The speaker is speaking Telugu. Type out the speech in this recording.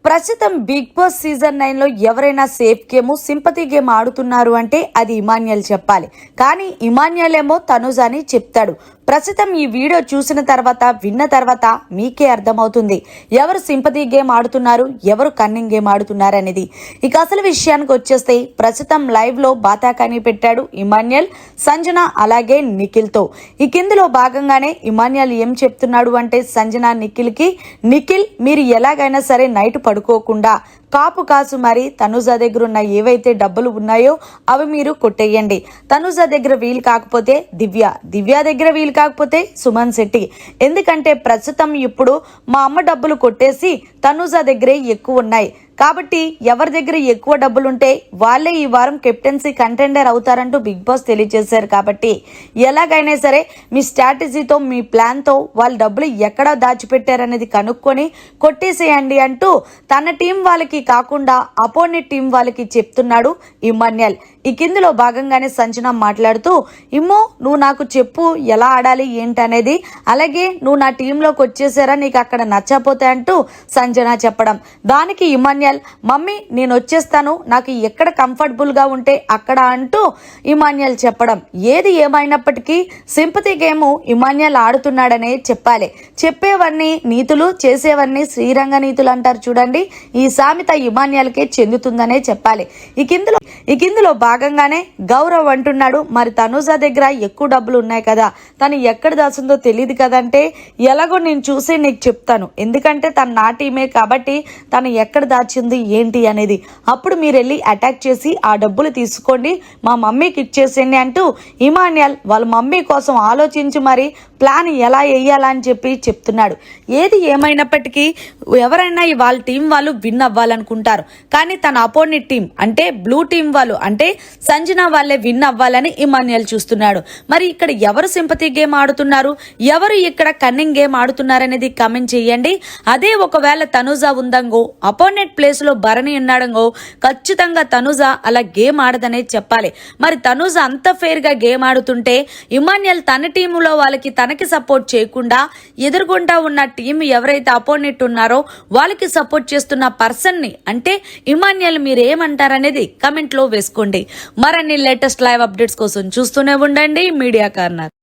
ప్రస్తుతం బిగ్ బాస్ సీజన్ 9 లో ఎవరైనా సేఫ్ గేమ్ సింపతి గేమ్ ఆడుతున్నారు అంటే అది ఇమాన్యుయల్ చెప్పాలి. కానీ ఇమాన్యుయల్ ఏమో తనుజాని చెప్తాడు. ప్రస్తుతం ఈ వీడియో చూసిన తర్వాత విన్న తర్వాత మీకే అర్థమవుతుంది ఎవరు సింపతి గేమ్ ఆడుతున్నారు, ఎవరు కన్నింగ్ గేమ్ ఆడుతున్నారు అనేది. ఇక అసలు విషయానికి వచ్చేస్తే ప్రస్తుతం లైవ్ లో బాతాకాని పెట్టాడు ఇమాన్యుయల్, సంజన అలాగే నిఖిల్ తో. ఈ కిందలో భాగంగానే ఇమాన్యుయల్ ఏం చెప్తున్నాడు అంటే సంజన నిఖిల్ కి, నిఖిల్ మీరు ఎలాగైనా సరే నైట్ పడుకోకుండా కాపు కాసు మరి తనుజా దగ్గర ఉన్న ఏవైతే డబ్బులు ఉన్నాయో అవి మీరు కొట్టేయండి. తనుజా దగ్గర వీలు కాకపోతే దివ్య దగ్గర వీలు కాకపోతే సుమన్ శెట్టి. ఎందుకంటే ప్రస్తుతం ఇప్పుడు మా అమ్మ డబ్బులు కొట్టేసి తనుజా దగ్గరే ఎక్కువ ఉన్నాయి కాబట్టి ఎవరి దగ్గర ఎక్కువ డబ్బులుంటే వాళ్ళే ఈ వారం కెప్టెన్సీ కంటెండర్ అవుతారంటూ బిగ్ బాస్ తెలియజేశారు. కాబట్టి ఎలాగైనా సరే మీ స్ట్రాటజీతో మీ ప్లాన్తో వాళ్ళ డబ్బులు ఎక్కడ దాచిపెట్టారనేది కనుక్కొని కొట్టేసేయండి అంటూ తన టీం వాళ్ళకి కాకుండా అపోనెంట్ టీం వాళ్ళకి చెప్తున్నాడు ఇమాన్యుయల్. ఈ కిందలో భాగంగానే సంజన మాట్లాడుతూ, ఇమ్మో నువ్వు నాకు చెప్పు ఎలా ఆడాలి ఏంటనేది, అలాగే నువ్వు నా టీంలోకి వచ్చేసారా నీకు అక్కడ నచ్చపోతే అంటూ సంజన చెప్పడం. దానికి ఇమాన్యుయల్ మమ్మీ నేను వచ్చేస్తాను నాకు ఎక్కడ కంఫర్టబుల్ గా ఉంటే అక్కడ అంటూ ఇమాన్యుయల్ చెప్పడం. ఏది ఏమైనప్పటికీ సింపతి గేమ్ ఇమాన్యుయల్ ఆడుతున్నాడనే చెప్పాలి. చెప్పేవన్నీ నీతులు, చేసేవన్నీ శ్రీరంగ నీతులు అంటారు చూడండి. ఈ సామెత ఇమాన్యుయల్కే చెందుతుందనే చెప్పాలి. ఈ కిందలో భాగంగానే గౌరవ్ అంటున్నాడు, మరి తనుజా దగ్గర ఎక్కువ డబ్బులు ఉన్నాయి కదా, తను ఎక్కడ దాచిందో తెలియదు కదంటే ఎలాగో నేను చూసి నీకు చెప్తాను, ఎందుకంటే తను నా టీమే కాబట్టి తను ఎక్కడ దాచింది ఏంటి అనేది. అప్పుడు మీరు వెళ్ళి అటాక్ చేసి ఆ డబ్బులు తీసుకోండి, మా మమ్మీకి ఇచ్చేసేయండి అంటూ ఇమాన్యుయల్ వాళ్ళ మమ్మీ కోసం ఆలోచించి మరి ప్లాన్ ఎలా వేయాలని చెప్పి చెప్తున్నాడు. ఏది ఏమైనప్పటికీ ఎవరైనా వాళ్ళ టీం వాళ్ళు విన్ అవ్వాలనుకుంటారు, కానీ తన అపోనెంట్ టీం అంటే బ్లూ టీం వాళ్ళు అంటే సంజన వాళ్ళే విన్ అవ్వాలని ఇమాన్యుయల్ చూస్తున్నాడు. మరి ఇక్కడ ఎవరు సింపతి గేమ్ ఆడుతున్నారు, ఎవరు ఇక్కడ కన్నింగ్ గేమ్ ఆడుతున్నారు అనేది కమెంట్ చేయండి. అదే ఒకవేళ తనుజా ఉందంగో, అపోనెంట్ ప్లేస్ లో భరణి ఉన్నాడంగో, ఖచ్చితంగా తనుజా అలా గేమ్ ఆడదనే చెప్పాలి. మరి తనుజా అంత ఫెయిర్ గా గేమ్ ఆడుతుంటే ఇమాన్యుయల్ తన టీములో వాళ్ళకి తనకి సపోర్ట్ చేయకుండా ఎదుర్కొంటా ఉన్న టీం ఎవరైతే అపోనెంట్ ఉన్నారో వాళ్ళకి సపోర్ట్ చేస్తున్న పర్సన్ ని అంటే ఇమాన్యుయల్ మీరు ఏమంటారనేది కమెంట్ లో వేసుకోండి. మరిన్ని లేటెస్ట్ లైవ్ అప్డేట్స్ కోసం చూస్తూనే ఉండండి మీడియా కార్నర్.